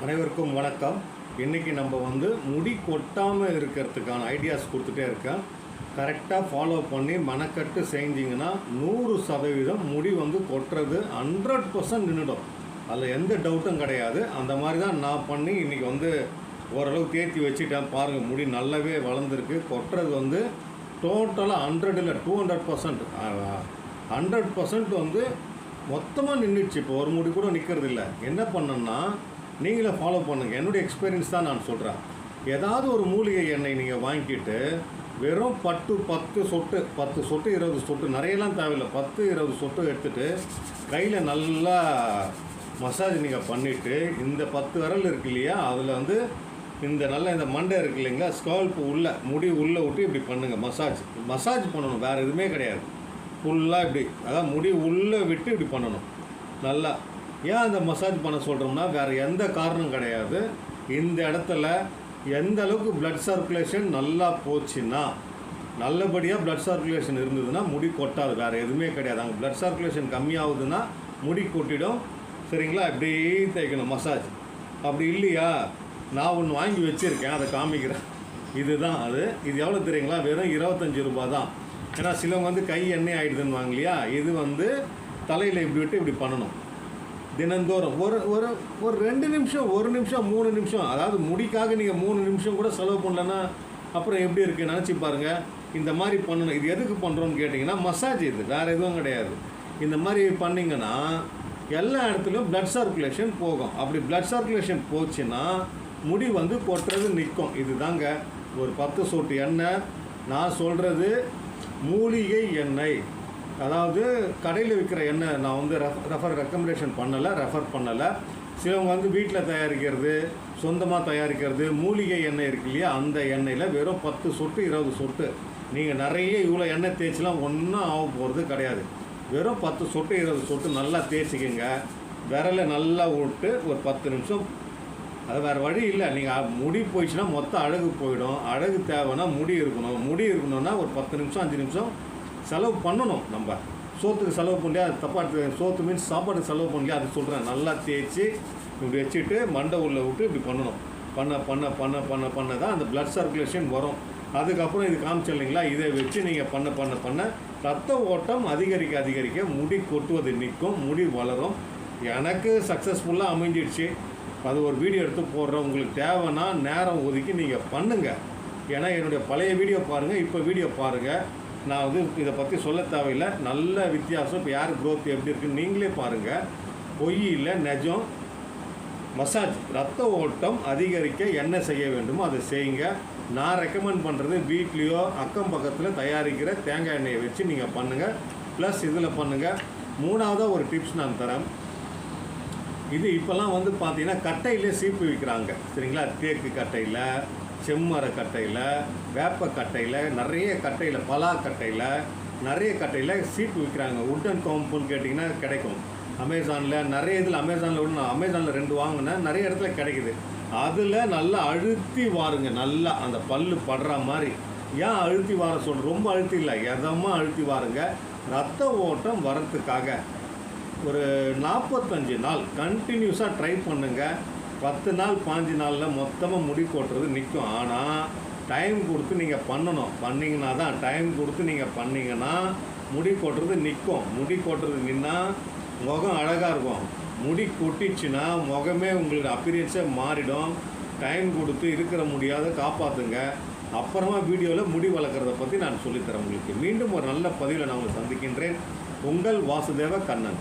அனைவருக்கும் வணக்கம். இன்றைக்கி நம்ம முடி கொட்டாமல் இருக்கிறதுக்கான ஐடியாஸ் கொடுத்துட்டே இருக்கேன். கரெக்டாக ஃபாலோ பண்ணி மனக்கட்டு செஞ்சிங்கன்னா 100% முடி கொட்டுறது 100% நின்றுடும். அதில் எந்த டவுட்டும் கிடையாது. அந்த மாதிரி தான் நான் பண்ணி இன்றைக்கி ஓரளவு தேர்த்தி வச்சுட்டேன். பாருங்கள், முடி நல்லாவே வளர்ந்துருக்கு. கொட்டுறது டோட்டலாக 100 இல்லை 200%, 100% மொத்தமாக நின்றுச்சு. இப்போ ஒரு முடி கூட நிற்கிறது இல்லை. என்ன பண்ணணும்னா நீங்களே ஃபாலோ பண்ணுங்கள். என்னுடைய எக்ஸ்பீரியன்ஸ் தான் நான் சொல்கிறேன். ஏதாவது ஒரு மூலிகை எண்ணெய் நீங்கள் வாங்கிட்டு வெறும் 10 சொட்டு 20 சொட்டு, நிறையலாம் தேவையில்லை, 10-20 சொட்டு எடுத்துகிட்டு கையில் நல்லா மசாஜ் நீங்கள் பண்ணிவிட்டு, இந்த 10 விரல் இருக்கு இல்லையா, அதில் இந்த மண்டை இருக்குது இல்லைங்களா, ஸ்கால்ப் உள்ளே முடி உள்ளே விட்டு இப்படி பண்ணுங்கள். மசாஜ் பண்ணணும், வேறு எதுவுமே கிடையாது. ஃபுல்லாக இப்படி, அதாவது முடி உள்ளே விட்டு இப்படி பண்ணணும் நல்லா. ஏன் அந்த மசாஜ் பண்ண சொல்கிறோம்னா வேறு எந்த காரணம் கிடையாது. இந்த இடத்துல எந்த அளவுக்கு பிளட் சர்க்குலேஷன் நல்லா போச்சுன்னா, நல்லபடியாக பிளட் சர்க்குலேஷன் இருந்ததுன்னா முடி கொட்டாது. வேறு எதுவுமே கிடையாது. அங்கே பிளட் சர்க்குலேஷன் கம்மியாகுதுன்னா முடி கொட்டிடும். சரிங்களா? இப்படி தேய்க்கணும் மசாஜ். அப்படி இல்லையா, நான் ஒன்று வாங்கி வச்சுருக்கேன், அதை காமிக்கிறேன். இதுதான் அது. இது எவ்வளோ தெரியுங்களா? வெறும் 25 ரூபா தான். ஏன்னா சிலவங்க கை எண்ணெய் ஆகிடுதுன்னு வாங்க இல்லையா, இது தலையில் இப்படி விட்டு இப்படி பண்ணணும் தினந்தோறும். ஒரு 2 நிமிஷம், 1 நிமிஷம், 3 நிமிஷம். அதாவது முடிக்காக நீங்கள் 3 நிமிஷம் கூட செலவு பண்ணலன்னா அப்புறம் எப்படி இருக்குது நினச்சி பாருங்கள். இந்த மாதிரி பண்ணணும். இது எதுக்கு பண்ணுறோன்னு கேட்டிங்கன்னா மசாஜ், இது வேறு எதுவும் கிடையாது. இந்த மாதிரி பண்ணிங்கன்னா எல்லா இடத்துலையும் பிளட் சர்க்குலேஷன் போகும். அப்படி பிளட் சர்க்குலேஷன் போச்சுன்னா முடி கொட்டுறது நிற்கும். இது தாங்க ஒரு 10 சொட்டு எண்ணெய். நான் சொல்கிறது மூலிகை எண்ணெய், அதாவது கடையில் விற்கிற எண்ணெய் நான் ரெக்கமெண்டேஷன் ரெஃபர் பண்ணலை. சிலவங்க வீட்டில் தயாரிக்கிறது, சொந்தமாக தயாரிக்கிறது மூலிகை எண்ணெய் இருக்கு இல்லையா, அந்த எண்ணெயில் வெறும் 10 சொட்டு 20 சொட்டு. நீங்கள் நிறைய இவ்வளோ எண்ணெய் தேய்ச்சிலாம் ஒன்றும் ஆக போகிறது கிடையாது. வெறும் 10 சொட்டு 20 சொட்டு நல்லா தேய்ச்சிக்கங்க. விரலை நல்லா விட்டு ஒரு 10 நிமிஷம். அது வேறு வழி இல்லை. நீங்கள் முடி போயிடுச்சுன்னா மொத்தம் அழகு போயிடும். அழகு தேவைன்னா முடி இருக்கணும்னா ஒரு 10 நிமிஷம் 5 நிமிஷம் செலவு பண்ணணும். நம்ம சோத்துக்கு செலவு பண்ணலையா, தப்பாக சோத்து மீன்ஸ் சாப்பாடு செலவு பண்ணலையா, அது சொல்கிறேன். நல்லா தேய்ச்சி இப்படி வச்சுட்டு மண்டை உள்ளே விட்டு இப்படி பண்ணணும். பண்ண தான் அந்த பிளட் சர்க்குலேஷன் வரும். அதுக்கப்புறம் இது காமிச்சு இல்லைங்களா, இதை வச்சு நீங்கள் பண்ண ரத்த ஓட்டம் அதிகரிக்க முடி கொட்டுவது நிற்கும், முடி வளரும். எனக்கு சக்ஸஸ்ஃபுல்லாக அமைஞ்சிடுச்சு. அது ஒரு வீடியோ எடுத்து போடுறேன். உங்களுக்கு தேவைன்னா நேரம் ஒதுக்கி நீங்கள் பண்ணுங்கள். ஏன்னா என்னுடைய பழைய வீடியோ பாருங்கள், இப்போ வீடியோ பாருங்கள். நான் இதை பற்றி சொல்ல தேவையில்லை. நல்ல வித்தியாசம். இப்போ யார் க்ரோத் எப்படி இருக்குன்னு நீங்களே பாருங்கள். பொய் இல்லை, நிஜம். மசாஜ், ரத்த ஓட்டம் அதிகரிக்க என்ன செய்ய வேண்டுமோ அதை செய்யுங்க. நான் ரெக்கமெண்ட் பண்ணுறது வீட்லேயோ அக்கம் பக்கத்தில் தயாரிக்கிற தேங்காய் எண்ணெயை வச்சு நீங்கள் பண்ணுங்கள். ப்ளஸ் இதில் பண்ணுங்கள். 3ஆவதாக ஒரு டிப்ஸ் நான் தரேன். இது இப்போல்லாம் பார்த்தீங்கன்னா கட்டையிலே சீப்பு விற்கிறாங்க. சரிங்களா? தேக்கு கட்டையில், செம்மர கட்டையில், வேப்ப கட்டையில், நிறைய கட்டையில், பலா கட்டையில், நிறைய கட்டையில் சீப்பு விற்கிறாங்க. உட்டன் காம்புன்னு கேட்டிங்கன்னா கிடைக்கும். அமேசானில் நிறைய இதில், நான் அமேசானில் 2 வாங்கினேன். நிறைய இடத்துல கிடைக்குது. அதில் நல்லா அழுத்தி வாருங்க. நல்லா அந்த பல்லு படுற மாதிரி. ஏன் அழுத்தி வார சொல்கிறேன்? ரொம்ப அழுத்தி இல்லை, எதமாக அழுத்தி வாருங்க. ரத்த ஓட்டம் வரத்துக்காக ஒரு 45 நாள் கண்டினியூஸாக ட்ரை பண்ணுங்கள். 10 நாள் 15 நாளில் மொத்தமாக முடி கொட்டுறது நிற்கும். ஆனால் டைம் கொடுத்து நீங்கள் பண்ணணும். பண்ணிங்கன்னா தான், டைம் கொடுத்து நீங்கள் பண்ணிங்கன்னா முடி கொட்டுறது நிற்கும். முடி கொட்டுறது நின்னால் முகம் அழகாக இருக்கும். முடி கொட்டிச்சுன்னா முகமே உங்களுக்கு அப்பீரியன்ஸே மாறிடும். டைம் கொடுத்து இருக்கிற முடியாத காப்பாற்றுங்க. அப்புறமா வீடியோவில் முடி வளர்க்குறத பற்றி நான் சொல்லித்தரேன் உங்களுக்கு. மீண்டும் ஒரு நல்ல பதிவில் நான் உங்களை சந்திக்கின்றேன். உங்கள் வாசுதேவ கண்ணன்.